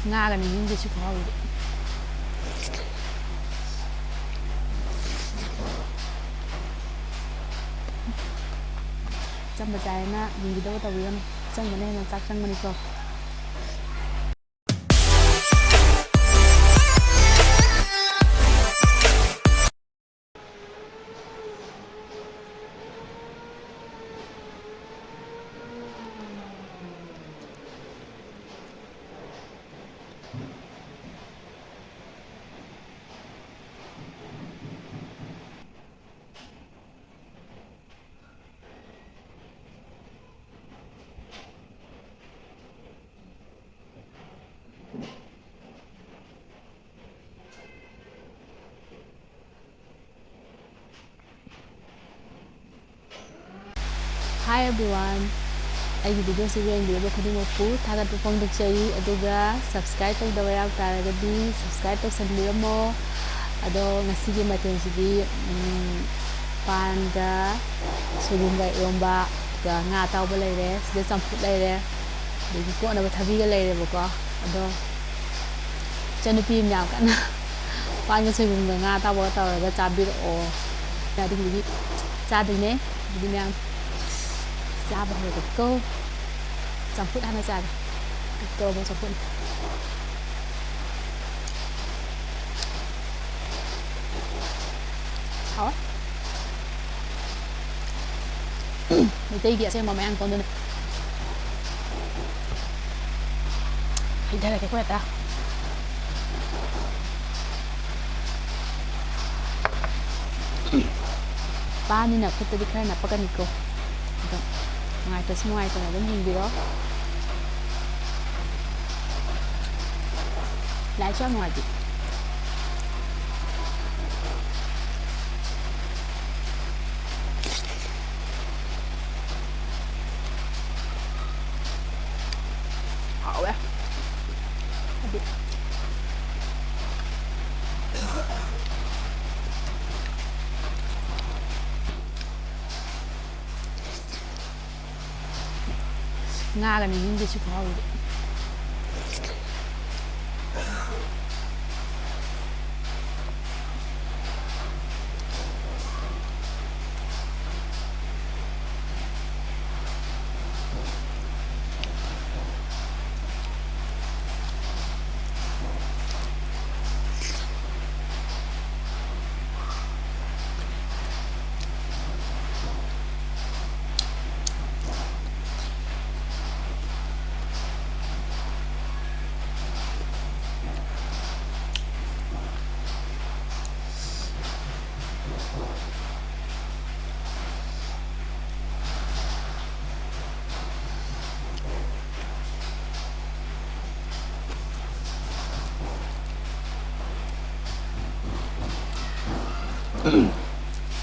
ꯉꯥꯒꯅꯤ ꯌꯨꯝꯗꯁꯨ ꯈꯥꯎꯏꯗꯤ ꯆꯝꯕ ꯆꯥꯏꯅ ꯌꯦꯡꯈꯤꯗꯕ ꯇꯧꯕꯤꯒꯅꯨ ꯆꯪꯕꯅ ꯍꯦꯟꯅ ꯆꯥꯛ ꯆꯪꯕꯅꯤꯀꯣ Hi everyone, ꯑꯩꯒꯤ ꯚꯤꯗꯤꯑꯣꯁꯤ ꯌꯦꯡꯕꯤꯔꯤꯕ ꯈꯨꯗꯤꯡꯃꯛꯄꯨ ꯊꯥꯒꯠꯄ ꯐꯣꯡꯗꯣꯛꯆꯔꯤ ꯑꯗꯨꯒ ꯁꯕꯁꯀ꯭ꯔꯥꯏꯕ ꯇꯧꯗꯕ ꯌꯥꯎ ꯇꯥꯔꯒꯗꯤ ꯁꯕꯁꯀ꯭ꯔꯥꯏꯕ ꯇꯧꯁꯟꯕꯤꯔꯝꯃꯣ ꯑꯗꯣ ꯉꯁꯤꯒꯤ ꯃꯊꯦꯜꯁꯤꯗꯤ ꯄꯥꯟꯒ ꯁꯣꯏꯕꯨꯝꯒ ꯏꯔꯣꯝꯕꯒ ꯉꯥ ꯑꯇꯥꯎꯕ ꯂꯩꯔꯦ ꯁꯤꯗ ꯆꯝꯐꯨꯠ ꯂꯩꯔꯦ ꯑꯗꯒꯤ ꯀꯣꯠꯅꯕ ꯊꯕꯤꯒ ꯂꯩꯔꯦꯕꯀꯣ ꯑꯗꯣ ꯏꯆꯟꯅꯨꯄꯤ ꯑꯃ ꯌꯥꯝ ꯀꯟꯅ ꯄꯥꯟꯒ ꯁꯣꯏꯕꯨꯝꯒ ꯉꯥ ꯑꯇꯥꯎꯕꯒ ꯇꯧꯔꯒ ꯆꯥꯕꯤꯔꯛꯑꯣ ꯑꯗꯨꯒꯤꯗꯤ ꯆꯥꯗꯣꯏꯅꯦ ꯑꯗꯨꯗꯤ ꯃꯌꯥꯝ ꯆꯥꯕ ꯍꯧꯔꯒꯀꯣ ꯆꯝꯐꯨꯠ ꯍꯥꯟꯅ ꯆꯥꯒꯦ ꯇꯧꯕ ꯆꯝꯐꯨꯠ ꯍꯥꯎ ꯃꯩꯇꯩꯒꯤ ꯑꯁꯦꯡꯕ ꯃꯌꯥꯡ ꯇꯣꯟꯗꯨꯅ ꯍꯩꯊꯔꯒꯦꯀꯣ ꯍꯦꯛꯇ ꯄꯥꯟꯅꯤꯅ ꯈꯨꯠꯇꯗꯤ ꯈꯔ ꯅꯞꯄꯛꯀꯅꯤꯀꯣ ꯑꯗꯣ ꯅꯨꯡꯉꯥꯏꯇ꯭ꯔꯁꯨ ꯅꯨꯡꯉꯥꯏꯇꯅ ꯑꯗꯨꯝ ꯌꯦꯡꯕꯤꯔꯣ ꯂꯥꯏꯠꯁꯨ ꯌꯥꯝ ꯅꯨꯡꯉꯥꯏꯇꯦ ꯍꯥꯎꯋꯦ ꯍꯥꯏꯗꯤ ꯉꯥꯒꯅꯤ ꯌꯨꯝꯗꯁꯨ ꯈꯥꯎꯏꯗꯤ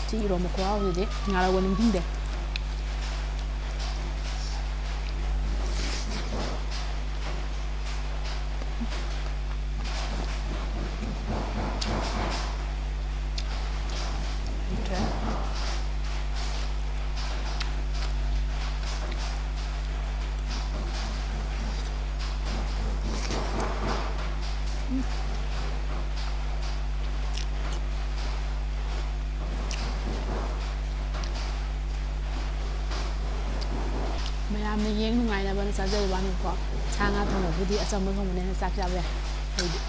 ꯁꯤ ꯏꯔꯣꯝꯕ ꯈꯨꯍꯥꯎꯁꯤꯗꯤ ꯉꯥꯔꯧꯒ ꯅꯤꯡꯁꯤꯡꯗꯦ ꯃꯌꯥꯝꯅ ꯌꯦꯡ ꯅꯨꯡꯉꯥꯏꯅꯕꯅ ꯆꯥꯖꯕ ꯋꯥꯅꯤꯀꯣ ꯁꯥ ꯉꯥ ꯊꯣꯡꯕꯕꯨꯗꯤ ꯑꯆꯝꯕ ꯊꯣꯡꯕꯅ ꯍꯦꯟꯅ ꯆꯥꯛ ꯆꯥꯕ ꯌꯥꯏ ꯑꯩꯗꯤ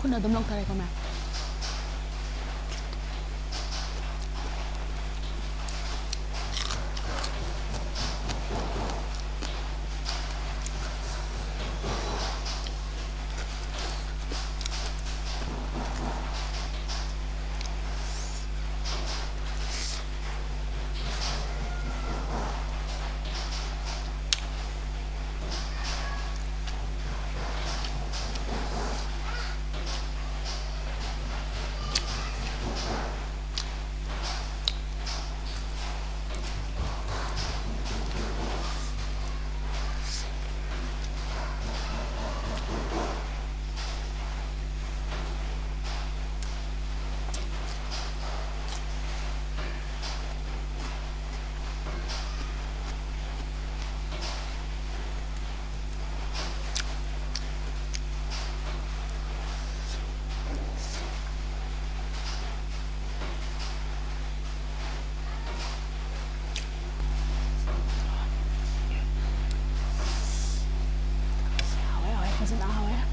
ꯈꯨꯠꯅ ꯑꯗꯨꯝ ꯂꯧꯊꯔꯦꯀꯣ ꯃꯌꯥꯝ fazendo a hora.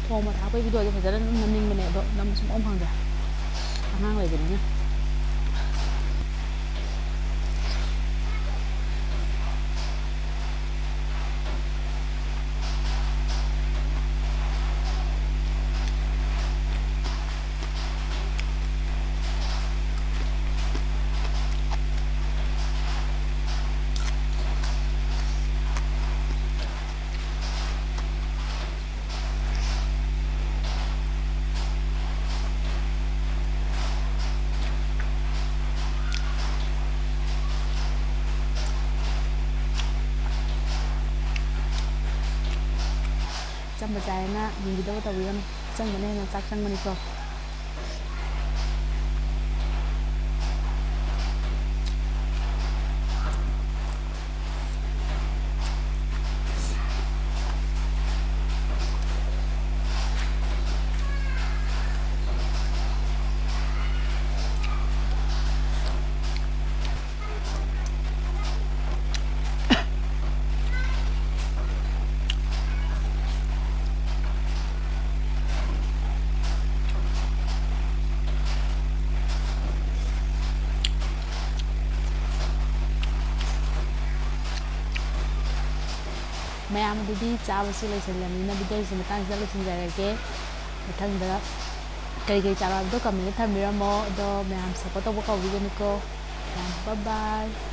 ꯊꯣꯡꯕ ꯊꯥꯛꯄꯒꯤ ꯚꯤꯗꯤꯑꯣꯁꯦ ꯐꯖꯅ ꯑꯗꯨꯝ ꯅꯝꯅꯤꯡꯕꯅꯦ ꯑꯗꯣ ꯅꯝꯕ ꯁꯨꯡꯐꯪ ꯐꯪꯗ꯭ꯔꯦ ꯑꯉꯥꯡ ꯂꯩꯕꯅꯤꯅ ꯆꯝꯕ ꯆꯥꯏꯅ ꯌꯦꯡꯕꯤꯗꯕ ꯇꯧꯕꯤꯒꯅꯨ ꯆꯪꯕꯅ ꯍꯦꯟꯅ ꯆꯥꯛ ꯆꯪꯕꯅꯤꯀꯣ ꯃꯌꯥꯝ ꯑꯗꯨꯗꯤ ꯆꯥꯕꯁꯨ ꯂꯣꯏꯁꯤꯜꯂꯕꯅꯤꯅ ꯚꯤꯗꯤꯑꯣꯁꯤ ꯃꯇꯥꯡꯁꯤꯗ ꯂꯣꯏꯁꯤꯟꯖꯔꯒꯦ ꯃꯊꯪꯗ ꯀꯔꯤ ꯆꯥꯕ ꯍꯥꯏꯕꯗꯣ ꯀꯃꯦꯟꯇ ꯊꯝꯕꯤꯔꯝꯃꯣ ꯑꯗꯣ ꯃꯌꯥꯝ ꯁꯞꯄꯣꯔꯠ ꯇꯧꯕ ꯀꯥꯎꯕꯤꯒꯅꯨꯀꯣ ꯕꯥꯏ ꯕꯥꯏ